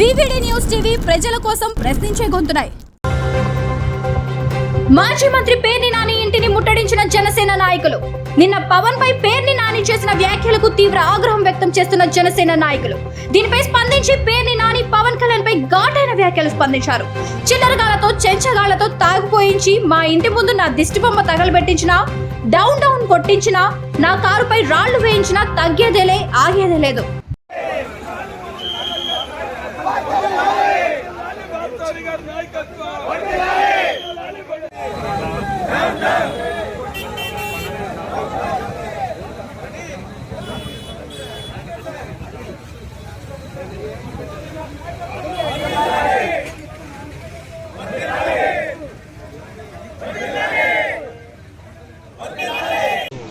VVD news TV ప్రజల కోసం ప్రశ్నించే గొంతునాయి. మాజీ మంత్రి పేర్ని నాని ఇంటిని ముట్టడించిన జనసేన నాయకులు. నిన్న పవన్ పై పేర్ని నాని చేసిన వ్యాఖ్యలకు తీవ్ర ఆగ్రహం వ్యక్తం చేస్తున్న జనసేన నాయకులు దీనిపై స్పందించి పేర్ని నాని పవన్ కళ్యాణ్ పై ఘాటైన వ్యాఖ్యలు స్పందించారు. చిల్లరగాళ్లతో చెంచగాళ్లతో తాగుపోయించి మా ఇంటి ముందు నా దిష్టి బొమ్మ తగలబెట్టించినా, డౌన్ కొట్టించినా, నా కారుపై రాళ్లు వేయించినా తగ్గేదేలే, ఆగేదే లేదు.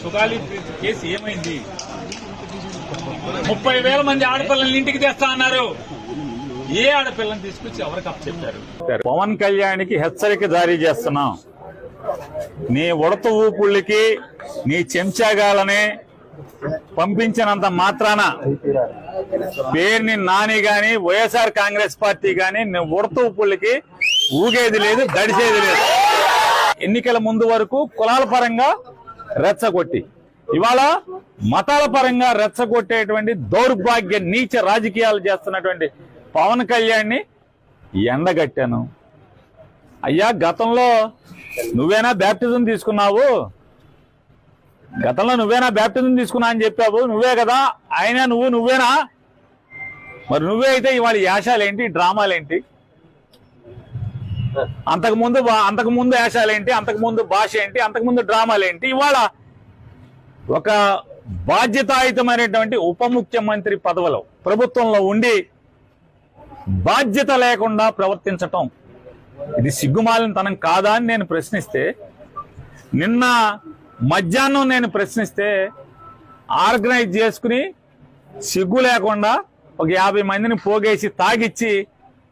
సుగాలి కేసు ఏమైంది? 30,000 మంది ఆడపిల్లల్ని ఇంటికి తెస్తా అన్నారు. ఏ ఆడపిల్లని తీసుకొచ్చి ఎవరికి అప్పచెప్పారు? పవన్ కళ్యాణ్కి హెచ్చరిక జారీ చేస్తున్నాం. నీ ఉడత ఊపుళ్ళకి, నీ చెంచాగాలని పంపించినంత మాత్రాన పేర్ని నాని గాని వైఎస్ఆర్ కాంగ్రెస్ పార్టీ గాని నీ ఉడత ఊపుళ్ళకి ఊగేది లేదు, దడిసేది లేదు. ఎన్నికల ముందు వరకు కులాల పరంగా రెచ్చగొట్టి ఇవాళ మతాల పరంగా రెచ్చగొట్టేటువంటి దౌర్భాగ్య నీచ రాజకీయాలు చేస్తున్నటువంటి పవన్ కళ్యాణ్ని ఎండగట్టాను. అయ్యా, గతంలో నువ్వేనా బ్యాప్టిజం తీసుకున్నావు? గతంలో నువ్వేనా బ్యాప్టిజం తీసుకున్నా అని చెప్పావు. నువ్వే కదా ఆయన, నువ్వేనా? మరి నువ్వే అయితే ఇవాళ యాశాలేంటి, డ్రామాలేంటి? అంతకుముందు యాశాలేంటి, అంతకుముందు భాష ఏంటి, అంతకుముందు డ్రామాలేంటి? ఇవాళ ఒక బాధ్యతాయుతమైనటువంటి ఉప ముఖ్యమంత్రి పదవిలో ప్రభుత్వంలో ఉండి బాధ్యత లేకుండా ప్రవర్తించటం ఇది సిగ్గుమాలిన తనం కాదా అని నేను ప్రశ్నిస్తే, నిన్న మధ్యాహ్నం నేను ప్రశ్నిస్తే ఆర్గనైజ్ చేసుకుని సిగ్గు లేకుండా ఒక 50 మందిని పోగేసి తాగిచ్చి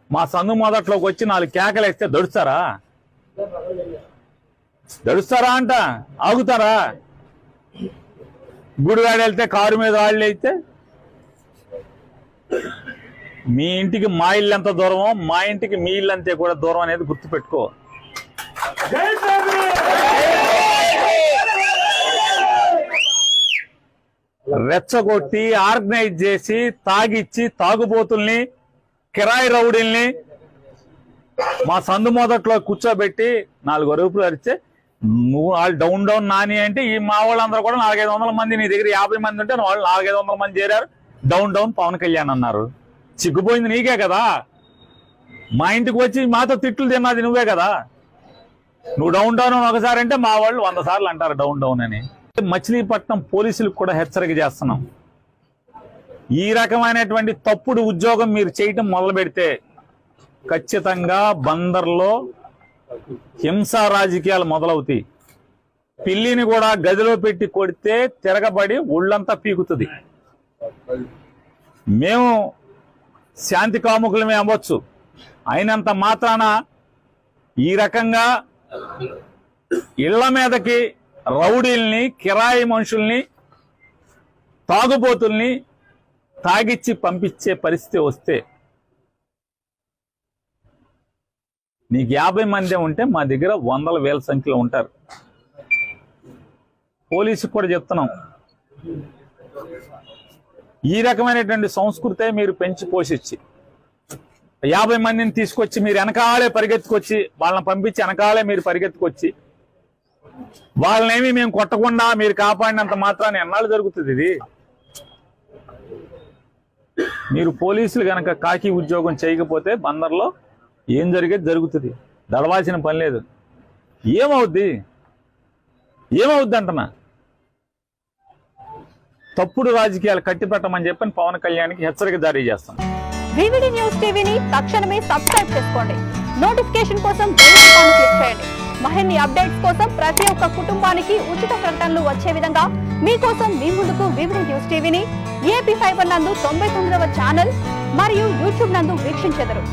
మా సందు మొదట్లోకి వచ్చి 4 కేకలేస్తే దడుస్తారా అంట? ఆగుతారా? గుడివాడ వెళ్తే కారు మీద రాళ్ళు అయితే మీ ఇంటికి మా ఇల్లు ఎంత దూరమో మా ఇంటికి మీ ఇల్లు అంతే కూడా దూరం అనేది గుర్తుపెట్టుకో. రెచ్చగొట్టి ఆర్గనైజ్ చేసి తాగిచ్చి తాగుబోతుల్ని, కిరాయి రౌడీల్ని మా సందు మొదట్లో కూర్చోబెట్టి 4 అరుపులు అరిస్తే నువ్వు వాళ్ళు డౌన్ నాని అంటే ఈ మా వాళ్ళందరూ కూడా 400-500 మంది, నీ దగ్గర 50 మంది ఉంటే వాళ్ళు 400-500 మంది చేరారు. డౌన్ పవన్ కళ్యాణ్ అన్నారు. సిగ్గుపోయింది నీకే కదా. మా ఇంటికి వచ్చి మాతో తిట్లు తిన్నది నువ్వే కదా. నువ్వు డౌన్ ఒకసారి అంటే మా వాళ్ళు 100 సార్లు అంటారు డౌన్ అని. మచిలీపట్నం పోలీసులకు కూడా హెచ్చరిక చేస్తున్నాం. ఈ రకమైనటువంటి తప్పుడు ఉద్యోగం మీరు చేయటం మొదలు పెడితే ఖచ్చితంగా బందర్లో హింసా రాజకీయాలు మొదలవుతాయి. పిల్లిని కూడా గదిలో పెట్టి కొడితే తిరగబడి ఒళ్ళంతా పీకుతుంది. మేము శాంతి కాముకులమే అవ్వచ్చు, అయినంత మాత్రాన ఈ రకంగా ఇళ్ల మీదకి రౌడీల్ని, కిరాయి మనుషుల్ని, తాగుబోతుల్ని తాగిచ్చి పంపించే పరిస్థితి వస్తే నీకు 50 మంది ఉంటే మా దగ్గర 100,000 సంఖ్యలో ఉంటారు. పోలీసుకు కూడా చెప్తున్నాం, ఈ రకమైనటువంటి సంస్కృతే మీరు పెంచి పోషించి 50 మందిని తీసుకొచ్చి మీరు వెనకాలే పరిగెత్తుకొచ్చి వాళ్ళని పంపించి వెనకాలే మీరు పరిగెత్తుకొచ్చి వాళ్ళనేమి మేము కొట్టకుండా మీరు కాపాడినంత మాత్రాన్ని ఎన్నాళ్ళు జరుగుతుంది ఇది? మీరు పోలీసులు గనక కాకి ఉద్యోగం చేయకపోతే బందర్లో ఏం జరిగేది జరుగుతుంది. దడవాల్సిన పని లేదు. ఏమవుద్ది అంటున్నా? తప్పుడు రాజకీయాలు కట్టిపెట్టమని చెప్పని పవన్ కళ్యాణ్కి హెచ్చరిక జారీ చేస్తాం. వివిడి న్యూస్ టీవీని తక్షణమే సబ్స్క్రైబ్ చేసుకోండి. నోటిఫికేషన్ కోసం బెల్ ఐకాన్ క్లిక్ చేయండి. మరిన్ని అప్డేట్స్ కోసం ప్రతి ఒక్క కుటుంబానికి ఉచిత ప్రకటనలు వచ్చే విధంగా మీకోసం మీ ముందుకు వివిడి న్యూస్ టీవీని AP ఫైబర్ నందు 99వ ఛానల్ మరియు యూట్యూబ్ నందు వీక్షించెదరు.